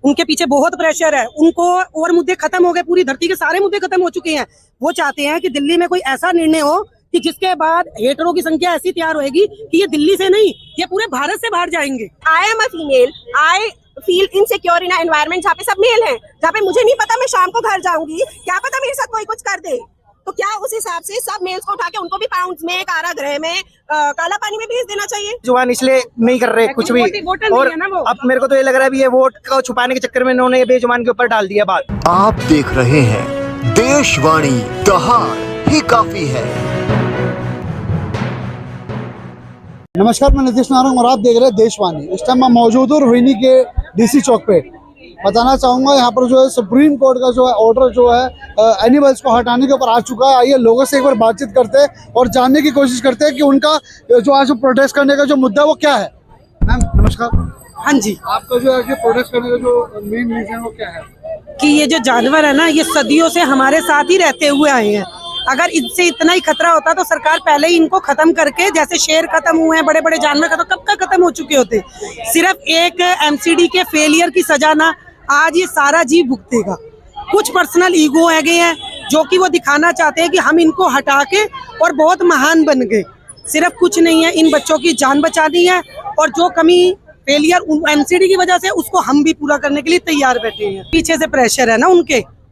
उनके पीछे बहुत प्रेशर है। उनको और मुद्दे खत्म हो गए, पूरी धरती के सारे मुद्दे खत्म हो चुके हैं। वो चाहते हैं कि दिल्ली में कोई ऐसा निर्णय हो कि जिसके बाद हेटरों की संख्या ऐसी तैयार होगी कि ये दिल्ली से नहीं, ये पूरे भारत से बाहर जाएंगे। I am a female, I feel insecure in environment जहाँ पे सब मेल हैं, जहाँ पे मुझे नहीं पता मैं शाम को घर जाऊंगी, क्या पता मेरे साथ कोई कुछ कर दे। तो क्या उस हिसाब से सब मेल्स को उठा के उनको भी पाउंड्स में, कारागृह में, काला पानी में भेज देना चाहिए? जुबान इसलिए नहीं कर रहे कुछ भी। और अब मेरे को तो ये लग रहा है ये वोट को छुपाने के चक्कर में इन्होंने बेजुबान के ऊपर डाल दिया बात। आप देख रहे हैं देशवाणी, दहाड़ ही काफी है। नमस्कार, मैं नीतीश नारंग और आप देख रहे हैं देशवाणी। इस टाइम मैं मौजूद हूँ रोहिणी के डीसी चौक पे। बताना चाहूँगा यहाँ पर जो है सुप्रीम कोर्ट का जो है ऑर्डर जो है एनिमल्स को हटाने के ऊपर आ चुका है। आइए लोगों से एक बार बातचीत करते हैं और जानने की कोशिश करते हैं कि उनका जो आज प्रोटेस्ट करने का जो मुद्दा है वो क्या है। मैम नमस्कार। हाँ जी, आपका जो है प्रोटेस्ट करने का जो मेन रीजन वो क्या है? कि ये जो जानवर है ना, ये सदियों से हमारे साथ ही रहते हुए आए हैं। अगर इनसे इतना ही खतरा होता तो सरकार पहले ही इनको खत्म करके, जैसे शेर खत्म हुए हैं, बड़े बड़े जानवर खत्म, कब का खत्म हो चुके होते। सिर्फ एक एमसीडी के फेलियर की सजा ना आज ये सारा जीव भुगतेगा। कुछ पर्सनल ईगो है गए हैं जो कि वो दिखाना चाहते हैं कि हम इनको हटा के और बहुत महान बन गए। सिर्फ कुछ नहीं है, इन बच्चों की जान बचानी है और जो कमी फेलियर एमसीडी की वजह से उसको हम भी पूरा करने के लिए तैयार बैठे हैं। पीछे से प्रेशर है ना,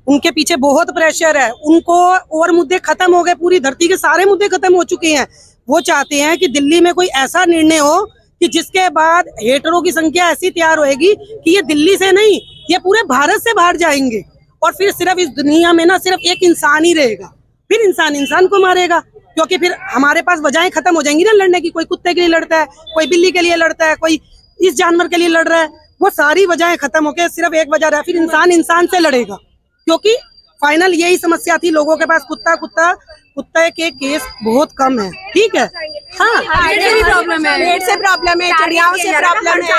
उनके पीछे बहुत प्रेशर है। उनको और मुद्दे खत्म हो गए, पूरी धरती के सारे मुद्दे खत्म हो चुके हैं। वो चाहते हैं कि दिल्ली में कोई ऐसा निर्णय हो कि जिसके बाद हेटरों की संख्या ऐसी तैयार होगी कि ये दिल्ली से नहीं, ये पूरे भारत से बाहर जाएंगे। और फिर सिर्फ इस दुनिया में ना सिर्फ एक इंसान ही रहेगा, फिर इंसान इंसान को मारेगा, क्योंकि फिर हमारे पास वजहें खत्म हो जाएंगी ना लड़ने की। कोई कुत्ते के लिए लड़ता है, कोई बिल्ली के लिए लड़ता है, कोई इस जानवर के लिए लड़ रहा है। वो सारी वजहें खत्म होकर सिर्फ एक वजह रहा, फिर इंसान इंसान से लड़ेगा। क्योंकि फाइनल यही समस्या थी लोगों के पास, कुत्ता के केस बहुत कम है। ठीक है, हाँ, पेट से प्रॉब्लम है, चिड़ियाओं से प्रॉब्लम है,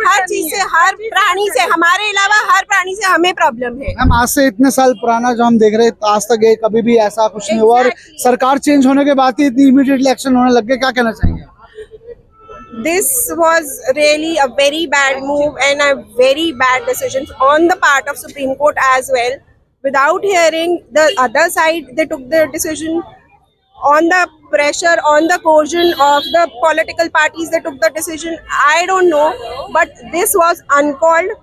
हर चीज से, हर प्राणी से, हमारे अलावा हर प्राणी से हमें प्रॉब्लम है। हम आज से इतने साल पुराना जो हम देख रहे हैं, आज तक कभी भी ऐसा कुछ नहीं हुआ और सरकार चेंज होने के बाद ही इतनी इमीडिएटली एक्शन होने लग गए। क्या कहना चाहेंगे? This was really a very bad move and a very bad decision on the part of Supreme Court as well. Without hearing the other side, they took the decision on the pressure, on the coercion of the political parties. They took the decision. I don't know, but this was uncalled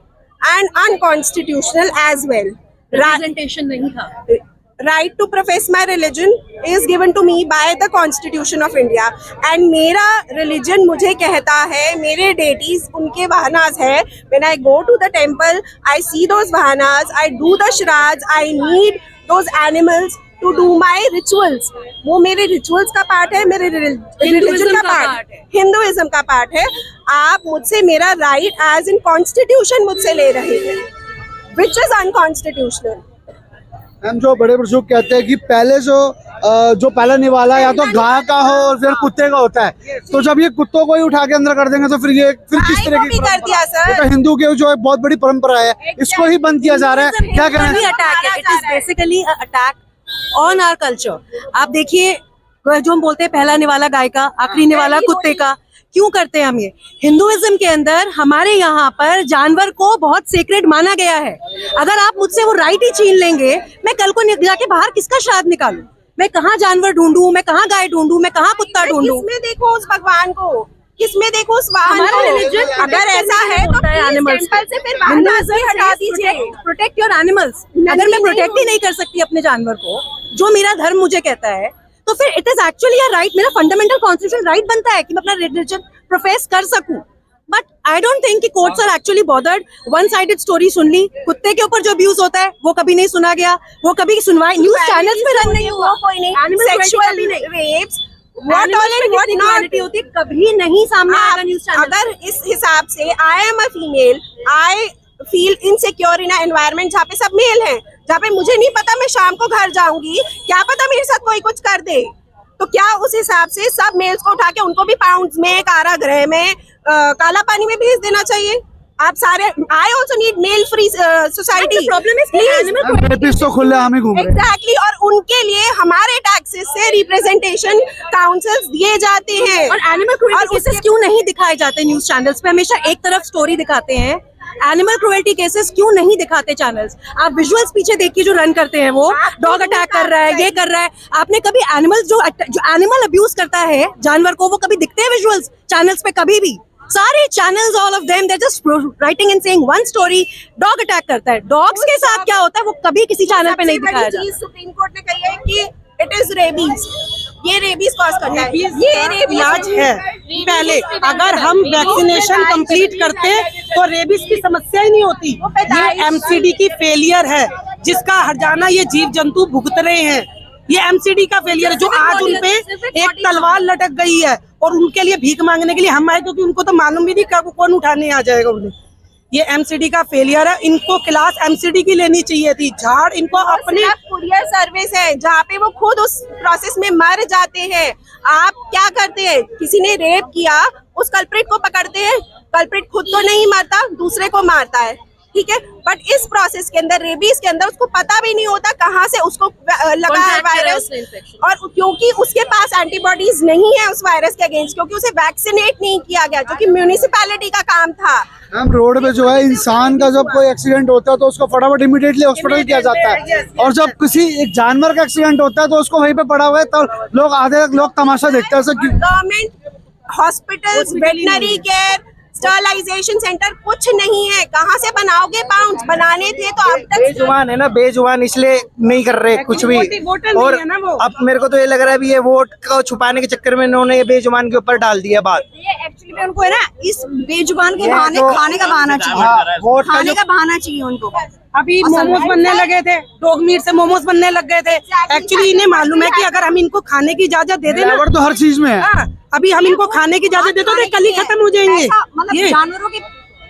and unconstitutional as well. Representation नहीं था. Right to profess my religion is given to me by the Constitution of India and मेरा religion मुझे कहता है, मेरे deities उनके वाहनास है। When I go to the temple, I see those vahanas, I do the shraddhs, I need those animals to do my rituals. वो मेरे rituals का पार्ट है, मेरे religion का पार्ट है, हिंदुइज्म का पार्ट है। आप मुझसे मेरा right as in Constitution मुझसे ले रहे हैं, which is unconstitutional. हम जो बड़े बुजुर्ग कहते हैं कि पहले जो पहला निवाला या तो गाय का हो और फिर कुत्ते का होता है, तो जब ये कुत्तों को ही उठा के अंदर कर देंगे तो फिर किस तरह की कर दिया सर? तो हिंदू के जो बहुत बड़ी परंपरा है, इसको ही बंद किया जा रहा है। क्या कहना है? It is basically attack on our culture. आप देखिए, जो हम बोलते हैं पहला निवाला गाय का, आखिरी निवाला कुत्ते का, क्यों करते हैं हम ये? हिंदुइज्म के अंदर हमारे यहाँ पर जानवर को बहुत सेक्रेड माना गया है। अगर आप मुझसे वो राइट ही छीन लेंगे, मैं कल को जाके बाहर किसका श्राद्ध निकालूं? मैं कहाँ जानवर ढूंढूं, मैं कहाँ गाय ढूंढूं, मैं कहाँ कुत्ता ढूंढूं? किसमें देखो उस भगवान को, किसमें देखो उस वाहन को? अगर ऐसा है तो एनिमल्स से फिर वाहन से हटा दीजिए। Protect your animals. अगर मैं प्रोटेक्ट ही नहीं कर सकती अपने जानवर को, जो मेरा धर्म मुझे कहता है, तो फिर it is actually a right, मेरा फंडामेंटल कॉन्स्टिट्यूशनल राइट बनता है कि मैं अपना रिलीजन प्रोफेस कर सकूं। बट आई डोंट थिंक कि courts are actually bothered. One sided story सुन ली, कुत्ते के ऊपर जो अब्यूज होता है वो कभी नहीं सुना गया, वो कभी सुनवाई न्यूज चैनल्स में रन नहीं हुआ, कोई नहीं, sexual rapes what all and what not होती कभी नहीं सामने आएगा न्यूज चैनल। अगर इस हिसाब से I am a female, I feel insecure in environment जहाँ पे सब मेल हैं, जहाँ पे मुझे नहीं पता मैं शाम को घर जाऊंगी, क्या पता मेरे साथ कोई कुछ कर दे। तो क्या उस हिसाब से सब मेल्स को उठा के उनको भी पाउंड्स में, कारागृह में, काला पानी में भेज देना चाहिए? आप सारे, I also need male free society. Problem is तो खुले हम ही घूम रहे हैं। एग्जैक्टली, और उनके लिए हमारे टैक्सेस से रिप्रेजेंटेशन काउंसिल्स दिए जाते हैं। और एनिमल क्रूएल्टी केसेस क्यों नहीं दिखाए जाते न्यूज चैनल्स पे? हमेशा एक तरफ स्टोरी दिखाते हैं। एनिमल क्रुएल्टी केसेस क्यों नहीं दिखाते चैनल्स? आप विजुअल्स पीछे देखिए जो रन करते हैं, वो डॉग अटैक कर रहा है, ये कर रहा है। आपने कभी एनिमल जो एनिमल अब्यूज करता है जानवर को, वो कभी दिखते हैं विजुअल्स चैनल्स पे? कभी भी। सारे channels, all of them, they just writing and saying one story, dog attack करता है। डॉग्स के साथ क्या होता है वो कभी किसी चैनल पे नहीं दिखाया जाता। सुप्रीम कोर्ट ने कही है कि इट इज रेबीज, ये रेबीज कॉज करता है, ये रेबीज इलाज है। पहले अगर हम वैक्सीनेशन कंप्लीट करते तो रेबीज की समस्या ही नहीं होती। ये एमसीडी की फेलियर है जिसका हर्जाना ये जीव जंतु भुगत रहे हैं। ये एमसीडी का फेलियर है जो आज उनपे एक तलवार लटक गई है और उनके लिए भीख मांगने के लिए हम आए, क्योंकि उनको तो मालूम भी नहीं कब कौन उठाने आ जाएगा उन्हें। ये एमसीडी का फेलियर है। इनको क्लास एमसीडी की लेनी चाहिए थी। झाड़ इनको अपने कुरियर सर्विस है जहाँ पे वो खुद उस प्रोसेस में मर जाते हैं। आप क्या करते हैं? किसी ने रेप किया, उस कल्प्रिट को पकड़ते हैं, कल्प्रिट खुद तो नहीं मरता, दूसरे को मारता है, ठीक है। बट इस प्रोसेस के अंदर, रेबीज के अंदर, उसको पता भी नहीं होता कहाँ से उसको लगा है वायरस, और क्योंकि उसके पास एंटीबॉडीज नहीं है उस वायरस के अगेंस्ट, क्योंकि उसे वैक्सीनेट नहीं किया गया, जो कि म्यूनिसिपैलिटी का काम था। हम रोड पे जो है इंसान का जब कोई एक्सीडेंट होता है तो उसको फटाफट इमीडिएटली हॉस्पिटल किया जाता है, और जब किसी एक जानवर का एक्सीडेंट होता है तो उसको वहीं पे पड़ा हुआ है तो लोग आधे लोग तमाशा देखते हैं। Government hospitals, veterinary care, sterilization centre कुछ नहीं है। कहाँ से बनाओगे पाउंड्स? बनाने थे तो अब तक बेजुबान है ना, बेजुबान इसलिए नहीं कर रहे कुछ भी। और अब मेरे को तो ये लग रहा है भी ये वोट को छुपाने के चक्कर में इन्होंने ये बेजुबान के ऊपर डाल दिया बात। ये एक्चुअली में उनको है ना, इस बेजुबान के बहाने खाने का बहाना चाहिए, वोट का खाने का बहाना चाहिए उनको। अभी मोमोज बनने लगे थे, डॉग मीट से मोमोज बनने लग गए थे। एक्चुअली इन्हें मालूम है कि अगर हम इनको खाने की इजाजत दे देना, मिलावट तो हर चीज में है। हाँ, अभी हम इनको खाने की इजाजत देते तो कल ही खत्म हो जाएंगे। मतलब ये जानवरों के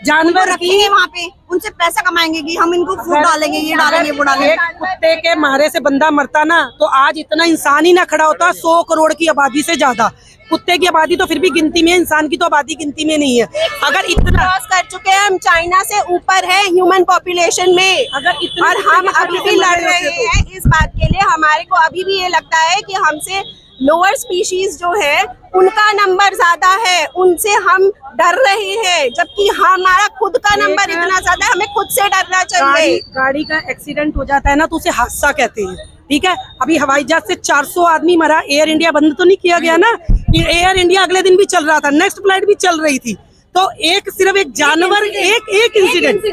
जानवर रखेंगे वहाँ पे, उनसे पैसा कमाएंगे कि हम इनको फूड डालेंगे, ये डालेंगे, वो डालेंगे। एक कुत्ते के मारे से बंदा मरता ना, तो आज इतना इंसान ही ना खड़ा होता 100 करोड़ की आबादी से ज्यादा। कुत्ते की आबादी तो फिर भी गिनती में है, इंसान की तो आबादी गिनती में नहीं है। अगर इतना क्रॉस कर चुके हैं हम, चाइना से ऊपर है ह्यूमन पॉपुलेशन में, अगर इतना और हम अभी भी लड़ रहे हैं इस बात के लिए। हमारे को अभी भी ये लगता है कि हमसे लोअर स्पीशीज जो है उनका नंबर ज्यादा है, उनसे हम डर रहे हैं, जबकि हमारा खुद का नंबर इतना ज्यादा है, हमें खुद से डरना चाहिए। गाड़ी का एक्सीडेंट हो जाता है ना तो उसे हादसा कहते हैं, ठीक है। अभी हवाई जहाज से 400 आदमी मरा, एयर इंडिया बंद तो नहीं किया गया ना। एयर इंडिया अगले दिन भी चल रहा था, नेक्स्ट फ्लाइट भी चल रही थी। तो सिर्फ एक जानवर, एक इंसिडेंट,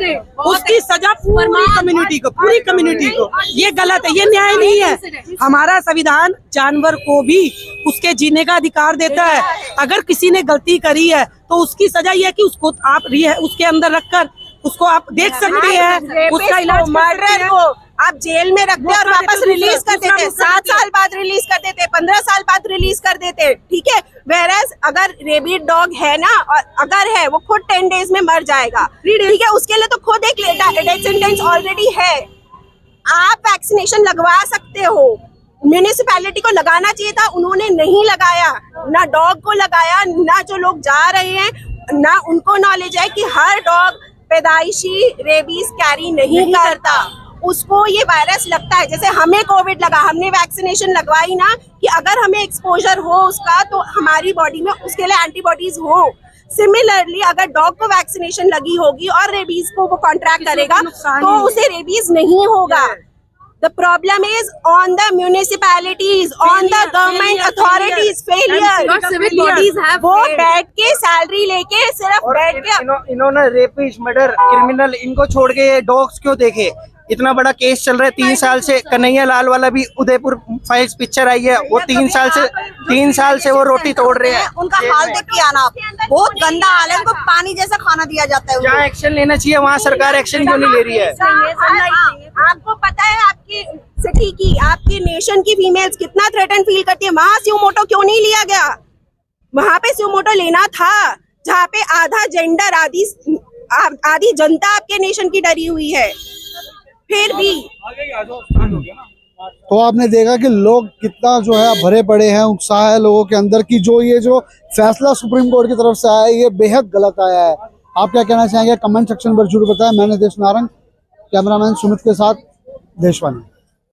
उसकी सजा पूरी कम्युनिटी को, ये गलत है, ये न्याय नहीं है। हमारा संविधान जानवर को भी उसके जीने का अधिकार देता है। अगर किसी ने गलती करी है तो उसकी सजा ये है कि उसको आप उसके अंदर रखकर उसको आप देख सकते हैं, उसका इलाज मर्डरर को आप जेल में रखते और वापस रिलीज कर देते, 7 साल बाद रिलीज कर देते, 15 साल बाद रिलीज कर देते, ठीक है। वेरएज अगर रेबिड डॉग है ना, और अगर है वो खुद 10 डेज में मर जाएगा, ठीक है, उसके लिए तो खुद एक डेथ सेंटेंस ऑलरेडी है। आप वैक्सीनेशन लगवा सकते हो, म्यूनिसिपैलिटी को लगाना चाहिए था, उन्होंने नहीं लगाया, ना डॉग को लगाया, ना जो लोग जा रहे हैं, ना उनको नॉलेज है कि हर डॉग पैदाइशी रेबीज कैरी नहीं करता, उसको ये वायरस लगता है। जैसे हमें कोविड लगा, हमने वैक्सीनेशन लगवाई ना, कि अगर हमें एक्सपोजर हो उसका तो हमारी बॉडी में उसके लिए एंटीबॉडीज हो। सिमिलरली अगर डॉग को वैक्सीनेशन लगी होगी और रेबीज को वो कॉन्ट्रैक्ट करेगा तो उसे रेबीज नहीं होगा। The problem is on the municipalities, on the government authorities, failure. वो बैठ के सैलरी लेके सिर्फ बैठ के इन्होंने रेपिस्ट, मर्डर, क्रिमिनल इनको छोड़ के ये डॉग्स क्यों देखे? इतना बड़ा केस चल रहा है 3 साल से। कन्हैया लाल वाला भी उदयपुर फाइल्स पिक्चर आई है, वो 3 साल से वो रोटी तोड़ रहे हैं। उनका हाल देख के आना, बहुत गंदा हाल है, उनको पानी जैसा खाना दिया जाता है। जहाँ एक्शन लेना चाहिए वहाँ सरकार एक्शन क्यों नहीं ले रही है? आपको पता है आपकी सिटी की, आपकी नेशन की फीमेल्स कितना थ्रेटन फील करती है, वहाँ स्यूमोटो क्यों नहीं लिया गया? वहाँ पे स्यूमोटो लेना था, जहाँ पे आधा जेंडर, आधी जनता आपके नेशन की डरी हुई है। फिर भी तो आपने देखा कि लोग कितना जो है भरे पड़े हैं, उत्साह है लोगों के अंदर कि ये जो फैसला सुप्रीम कोर्ट की तरफ से आया है ये बेहद गलत आया है। आप क्या कहना चाहेंगे? कमेंट सेक्शन पर जरूर बताएं। मैं नितेश नारंग, कैमरामैन सुमित के साथ, देशवानी।